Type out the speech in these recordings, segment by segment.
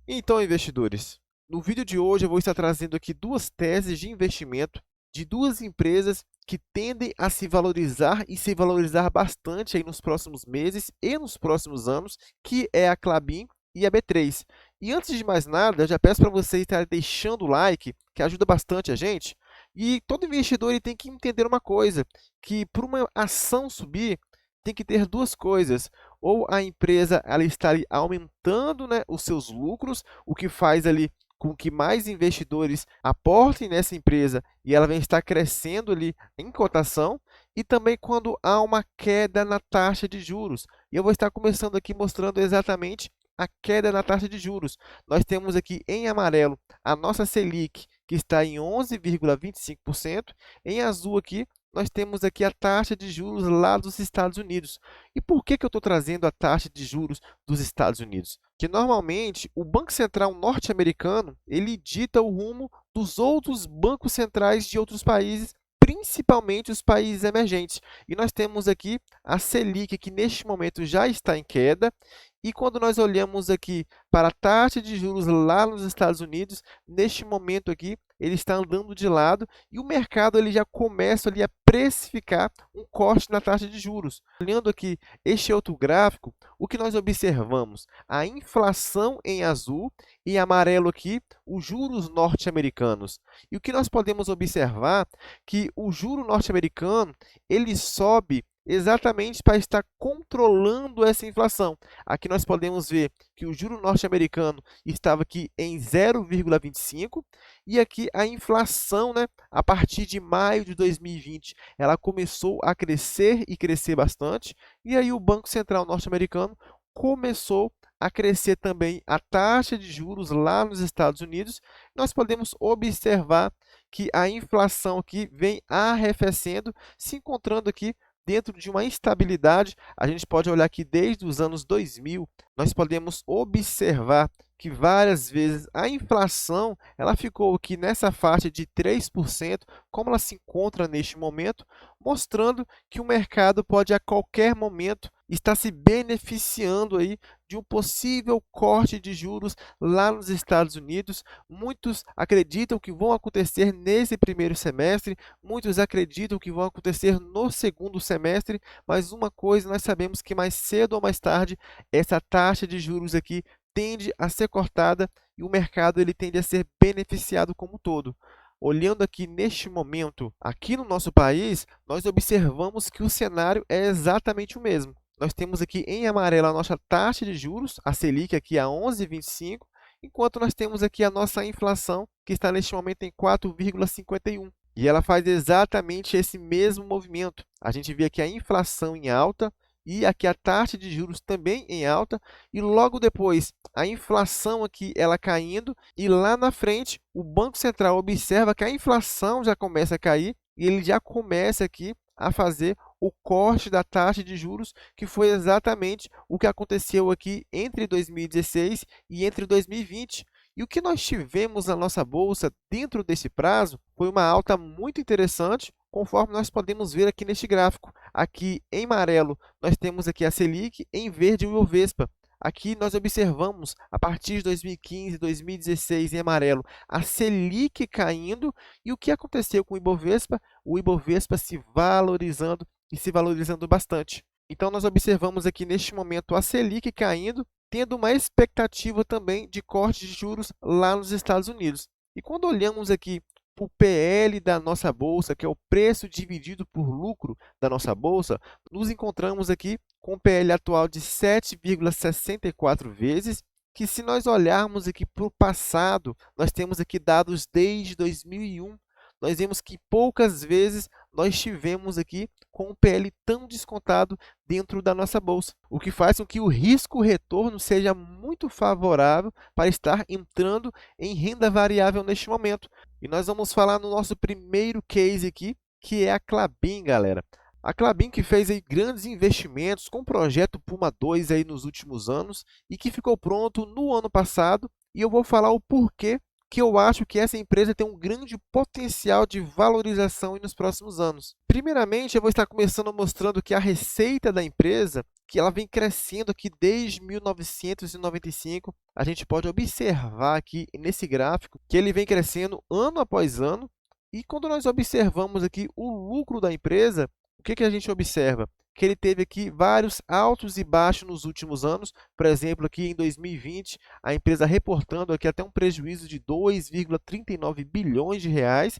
Então, investidores, no vídeo de hoje eu vou estar trazendo aqui duas teses de investimento de duas empresas que tendem a se valorizar e se valorizar bastante aí nos próximos meses e nos próximos anos, que é a Klabin e a B3. E antes de mais nada, eu já peço para você estar deixando o like, que ajuda bastante a gente. E todo investidor ele tem que entender uma coisa, que para uma ação subir, tem que ter duas coisas. Ou a empresa ela está ali aumentando, né, os seus lucros, o que faz ali com que mais investidores aportem nessa empresa e ela vem estar crescendo ali em cotação, e também quando há uma queda na taxa de juros. E eu vou estar começando aqui mostrando exatamente a queda na taxa de juros. Nós temos aqui em amarelo a nossa Selic, que está em 11,25%, em azul aqui nós temos aqui a taxa de juros lá dos Estados Unidos. E por que eu estou trazendo a taxa de juros dos Estados Unidos? Que normalmente o Banco Central norte-americano ele dita o rumo dos outros bancos centrais de outros países, principalmente os países emergentes. E nós temos aqui a Selic, que neste momento já está em queda. E quando nós olhamos aqui para a taxa de juros lá nos Estados Unidos, neste momento aqui, ele está andando de lado e o mercado ele já começa ali a precificar um corte na taxa de juros. Olhando aqui este outro gráfico, o que nós observamos? A inflação em azul e amarelo aqui, os juros norte-americanos. E o que nós podemos observar que o juro norte-americano ele sobe exatamente para estar controlando essa inflação. Aqui nós podemos ver que o juro norte-americano estava aqui em 0,25 e aqui a inflação, né, a partir de maio de 2020, ela começou a crescer e crescer bastante, e aí o Banco Central norte-americano começou a crescer também a taxa de juros lá nos Estados Unidos. Nós podemos observar que a inflação aqui vem arrefecendo, se encontrando aqui dentro de uma instabilidade. A gente pode olhar aqui desde os anos 2000, nós podemos observar que várias vezes a inflação ela ficou aqui nessa faixa de 3%, como ela se encontra neste momento, mostrando que o mercado pode a qualquer momento estar se beneficiando aí de um possível corte de juros lá nos Estados Unidos. Muitos acreditam que vão acontecer nesse primeiro semestre, muitos acreditam que vão acontecer no segundo semestre, mas uma coisa nós sabemos que mais cedo ou mais tarde essa taxa de juros aqui tende a ser cortada e o mercado ele tende a ser beneficiado como um todo. Olhando aqui neste momento, aqui no nosso país, nós observamos que o cenário é exatamente o mesmo. Nós temos aqui em amarelo a nossa taxa de juros, a Selic aqui a 11,25, enquanto nós temos aqui a nossa inflação, que está neste momento em 4,51. E ela faz exatamente esse mesmo movimento. A gente vê aqui a inflação em alta, e aqui a taxa de juros também em alta, e logo depois a inflação aqui ela caindo, e lá na frente o Banco Central observa que a inflação já começa a cair, e ele já começa aqui a fazer o corte da taxa de juros, que foi exatamente o que aconteceu aqui entre 2016 e entre 2020. E o que nós tivemos na nossa bolsa dentro desse prazo foi uma alta muito interessante, conforme nós podemos ver aqui neste gráfico. Aqui em amarelo, nós temos aqui a Selic, em verde o Ibovespa. Aqui nós observamos, a partir de 2015, 2016, em amarelo, a Selic caindo. E o que aconteceu com o Ibovespa? O Ibovespa se valorizando e se valorizando bastante. Então, nós observamos aqui neste momento a Selic caindo, tendo uma expectativa também de corte de juros lá nos Estados Unidos. E quando olhamos aqui para o PL da nossa bolsa, que é o preço dividido por lucro da nossa bolsa, nos encontramos aqui com o PL atual de 7,64 vezes, que se nós olharmos aqui para o passado, nós temos aqui dados desde 2001, nós vemos que poucas vezes nós tivemos aqui com um PL tão descontado dentro da nossa bolsa, o que faz com que o risco-retorno seja muito favorável para estar entrando em renda variável neste momento. E nós vamos falar no nosso primeiro case aqui, que é a Klabin, galera. A Klabin que fez aí grandes investimentos com o projeto Puma 2 aí nos últimos anos e que ficou pronto no ano passado, e eu vou falar o porquê que eu acho que essa empresa tem um grande potencial de valorização nos próximos anos. Primeiramente, eu vou estar começando mostrando que a receita da empresa que ela vem crescendo aqui desde 1995. A gente pode observar aqui nesse gráfico que ele vem crescendo ano após ano. E quando nós observamos aqui o lucro da empresa, o que a gente observa? Que ele teve aqui vários altos e baixos nos últimos anos. Por exemplo, aqui em 2020, a empresa reportando aqui até um prejuízo de 2,39 bilhões de reais.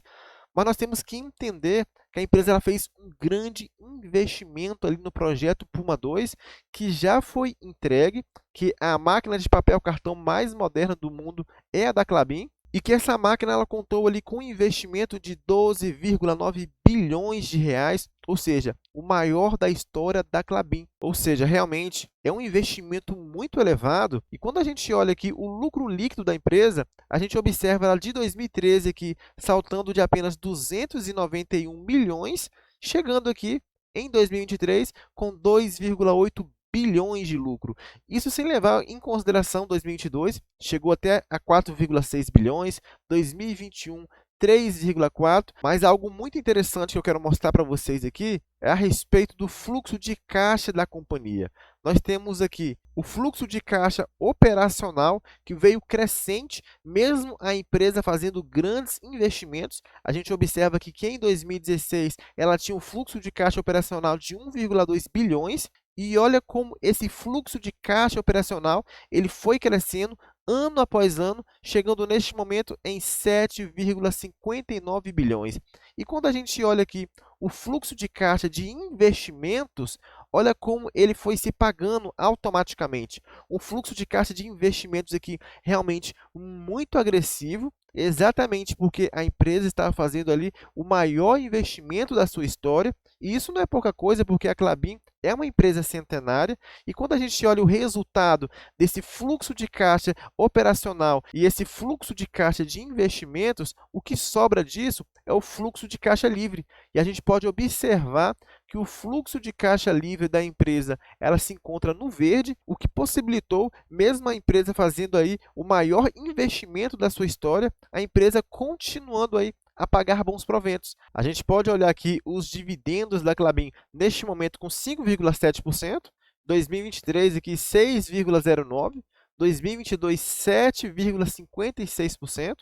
Mas nós temos que entender que a empresa ela fez um grande investimento ali no projeto Puma 2, que já foi entregue, que a máquina de papel cartão mais moderna do mundo é a da Klabin, e que essa máquina ela contou ali com um investimento de 12,9 bilhões de reais, ou seja, o maior da história da Klabin. Ou seja, realmente é um investimento muito elevado. E quando a gente olha aqui o lucro líquido da empresa, a gente observa ela de 2013 aqui saltando de apenas 291 milhões, chegando aqui em 2023 com 2,8 bilhões de lucro. Isso sem levar em consideração 2022, chegou até a 4,6 bilhões, 2021 3,4, mas algo muito interessante que eu quero mostrar para vocês aqui é a respeito do fluxo de caixa da companhia. Nós temos aqui o fluxo de caixa operacional que veio crescente, mesmo a empresa fazendo grandes investimentos. A gente observa aqui que em 2016 ela tinha um fluxo de caixa operacional de 1,2 bilhões, e olha como esse fluxo de caixa operacional ele foi crescendo ano após ano, chegando neste momento em 7,59 bilhões. E quando a gente olha aqui o fluxo de caixa de investimentos, olha como ele foi se pagando automaticamente. Um fluxo de caixa de investimentos aqui realmente muito agressivo, exatamente porque a empresa estava fazendo ali o maior investimento da sua história. E isso não é pouca coisa, porque a Klabin é uma empresa centenária. E quando a gente olha o resultado desse fluxo de caixa operacional e esse fluxo de caixa de investimentos, o que sobra disso é o fluxo de caixa livre. E a gente pode observar que o fluxo de caixa livre da empresa ela se encontra no verde, o que possibilitou, mesmo a empresa fazendo aí o maior investimento da sua história, a empresa continuando aí a pagar bons proventos. A gente pode olhar aqui os dividendos da Klabin neste momento com 5,7%, 2023 aqui 6,09%, 2022 7,56%,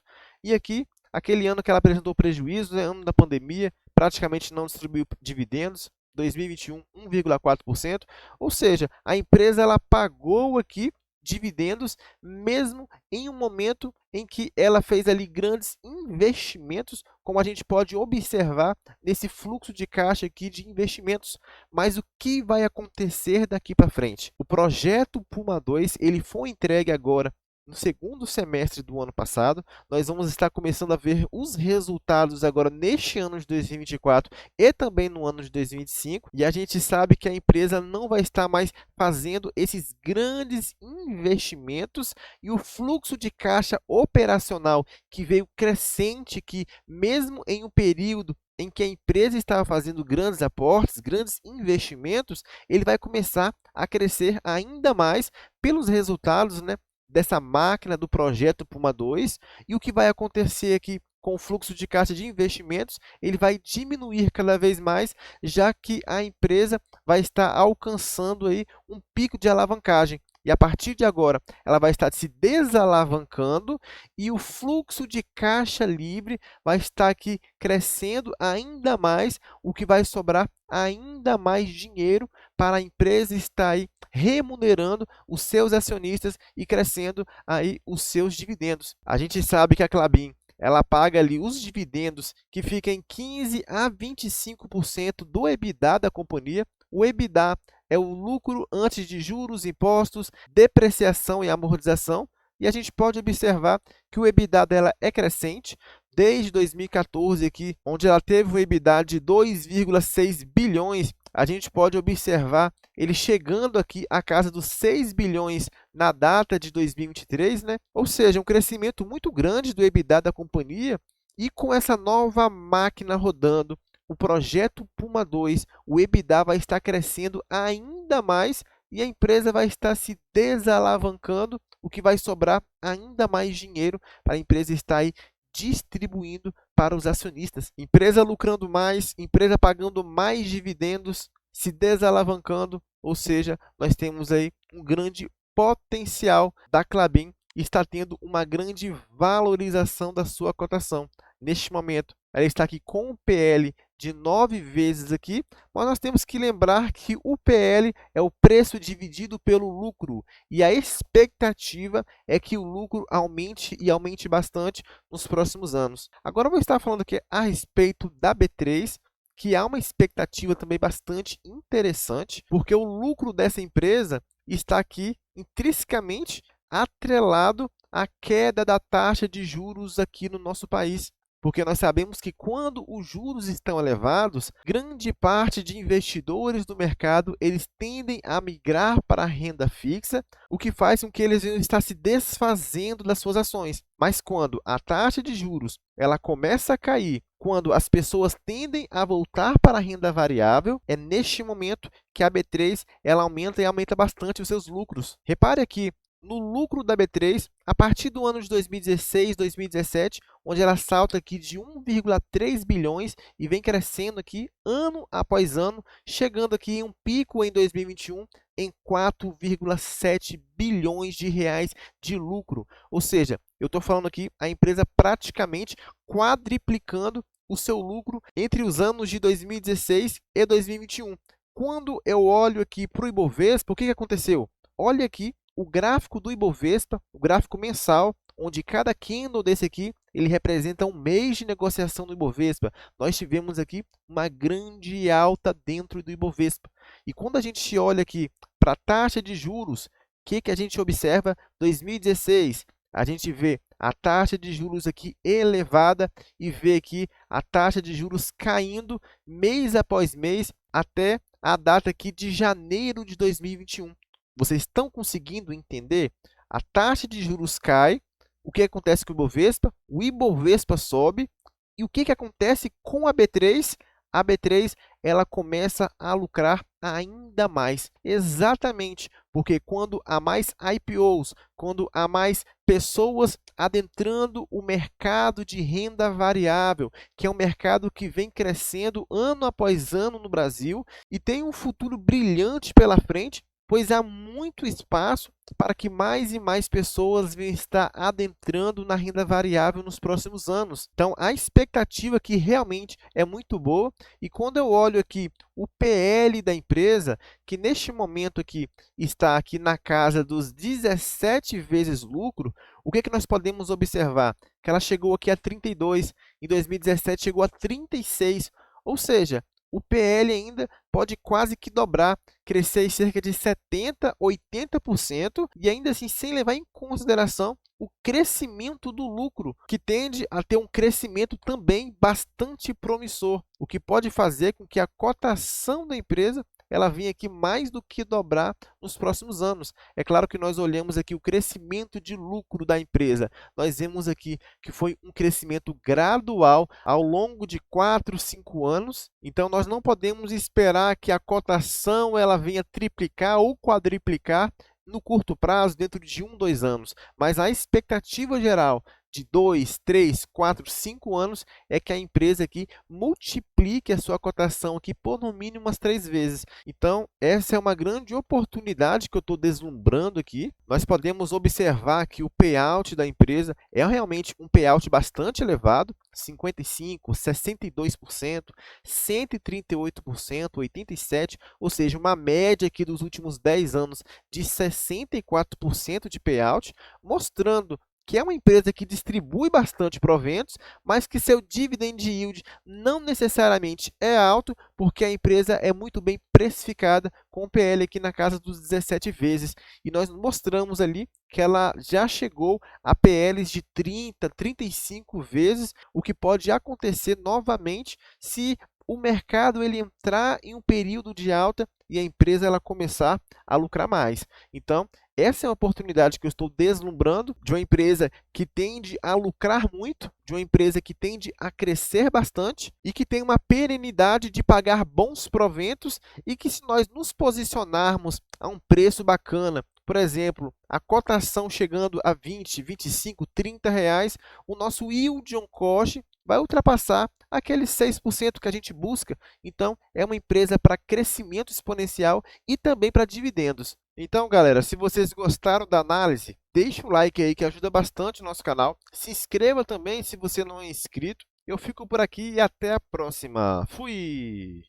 e aqui aquele ano que ela apresentou prejuízo, ano da pandemia, praticamente não distribuiu dividendos, 2021 1,4%, ou seja, a empresa ela pagou aqui dividendos, mesmo em um momento em que ela fez ali grandes investimentos, como a gente pode observar nesse fluxo de caixa aqui de investimentos. Mas o que vai acontecer daqui para frente? O projeto Puma 2 ele foi entregue agora no segundo semestre do ano passado. Nós vamos estar começando a ver os resultados agora neste ano de 2024 e também no ano de 2025. E a gente sabe que a empresa não vai estar mais fazendo esses grandes investimentos, e o fluxo de caixa operacional que veio crescente, que mesmo em um período em que a empresa estava fazendo grandes aportes, grandes investimentos, ele vai começar a crescer ainda mais pelos resultados, né, dessa máquina do projeto Puma 2. E o que vai acontecer aqui com o fluxo de caixa de investimentos, ele vai diminuir cada vez mais, já que a empresa vai estar alcançando aí um pico de alavancagem. E a partir de agora, ela vai estar se desalavancando e o fluxo de caixa livre vai estar aqui crescendo ainda mais, o que vai sobrar ainda mais dinheiro para a empresa estar aí remunerando os seus acionistas e crescendo aí os seus dividendos. A gente sabe que a Klabin ela paga ali os dividendos que ficam em 15 a 25% do EBITDA da companhia. O EBITDA é o lucro antes de juros, impostos, depreciação e amortização. E a gente pode observar que o EBITDA dela é crescente desde 2014, aqui, onde ela teve um EBITDA de 2,6 bilhões. A gente pode observar ele chegando aqui à casa dos 6 bilhões na data de 2023, né? Ou seja, um crescimento muito grande do EBITDA da companhia. E com essa nova máquina rodando, o projeto Puma 2, o EBITDA vai estar crescendo ainda mais e a empresa vai estar se desalavancando, o que vai sobrar ainda mais dinheiro para a empresa estar aí distribuindo para os acionistas. Empresa lucrando mais, empresa pagando mais dividendos, se desalavancando, ou seja, nós temos aí um grande potencial da Klabin e está tendo uma grande valorização da sua cotação. Neste momento, ela está aqui com um PL de 9 vezes aqui, mas nós temos que lembrar que o PL é o preço dividido pelo lucro, e a expectativa é que o lucro aumente e aumente bastante nos próximos anos. Agora eu vou estar falando aqui a respeito da B3, que há uma expectativa também bastante interessante, porque o lucro dessa empresa está aqui intrinsecamente atrelado à queda da taxa de juros aqui no nosso país. Porque nós sabemos que quando os juros estão elevados, grande parte de investidores do mercado eles tendem a migrar para a renda fixa, o que faz com que eles venham estar se desfazendo das suas ações. Mas quando a taxa de juros ela começa a cair, quando as pessoas tendem a voltar para a renda variável, é neste momento que a B3 ela aumenta e aumenta bastante os seus lucros. Repare aqui, no lucro da B3, a partir do ano de 2016, 2017, onde ela salta aqui de 1,3 bilhões e vem crescendo aqui ano após ano, chegando aqui em um pico em 2021 em 4,7 bilhões de reais de lucro. Ou seja, eu estou falando aqui a empresa praticamente quadriplicando o seu lucro entre os anos de 2016 e 2021. Quando eu olho aqui para o Ibovespa, o que aconteceu? Olha aqui o gráfico do Ibovespa, o gráfico mensal, onde cada candle desse aqui, ele representa um mês de negociação do Ibovespa. Nós tivemos aqui uma grande alta dentro do Ibovespa. E quando a gente olha aqui para a taxa de juros, o que a gente observa? 2016, a gente vê a taxa de juros aqui elevada e vê aqui a taxa de juros caindo mês após mês até a data aqui de janeiro de 2021. Vocês estão conseguindo entender? A taxa de juros cai, o que acontece com o Ibovespa? O Ibovespa sobe. E o que acontece com a B3? A B3 ela começa a lucrar ainda mais. Exatamente, porque quando há mais IPOs, quando há mais pessoas adentrando o mercado de renda variável, que é um mercado que vem crescendo ano após ano no Brasil e tem um futuro brilhante pela frente, pois há muito espaço para que mais e mais pessoas venham estar adentrando na renda variável nos próximos anos. Então, a expectativa aqui realmente é muito boa. E quando eu olho aqui o PL da empresa, que neste momento aqui está aqui na casa dos 17 vezes lucro, o que nós podemos observar? Que ela chegou aqui a 32, em 2017 chegou a 36, ou seja, o PL ainda pode quase que dobrar, crescer em cerca de 70%, 80%, e ainda assim sem levar em consideração o crescimento do lucro, que tende a ter um crescimento também bastante promissor, o que pode fazer com que a cotação da empresa ela venha aqui mais do que dobrar nos próximos anos. É claro que nós olhamos aqui o crescimento de lucro da empresa. Nós vemos aqui que foi um crescimento gradual ao longo de 4, 5 anos. Então, nós não podemos esperar que a cotação ela venha triplicar ou quadriplicar no curto prazo, dentro de 1, 2 anos. Mas a expectativa geral de 2, 3, 4, 5 anos é que a empresa aqui multiplique a sua cotação aqui por no mínimo umas 3 vezes. Então, essa é uma grande oportunidade que eu estou deslumbrando aqui. Nós podemos observar que o payout da empresa é realmente um payout bastante elevado, 55%, 62%, 138%, 87%, ou seja, uma média aqui dos últimos 10 anos de 64% de payout, mostrando que é uma empresa que distribui bastante proventos, mas que seu dividend yield não necessariamente é alto, porque a empresa é muito bem precificada, com o PL aqui na casa dos 17 vezes. E nós mostramos ali que ela já chegou a PLs de 30, 35 vezes, o que pode acontecer novamente se o mercado ele entrar em um período de alta e a empresa ela começar a lucrar mais. Então, essa é uma oportunidade que eu estou deslumbrando de uma empresa que tende a lucrar muito, de uma empresa que tende a crescer bastante e que tem uma perenidade de pagar bons proventos e que se nós nos posicionarmos a um preço bacana, por exemplo, a cotação chegando a 20, 25, 30 reais, o nosso yield on cost vai ultrapassar aqueles 6% que a gente busca. Então, é uma empresa para crescimento exponencial e também para dividendos. Então, galera, se vocês gostaram da análise, deixa o like aí que ajuda bastante o nosso canal. Se inscreva também se você não é inscrito. Eu fico por aqui e até a próxima. Fui!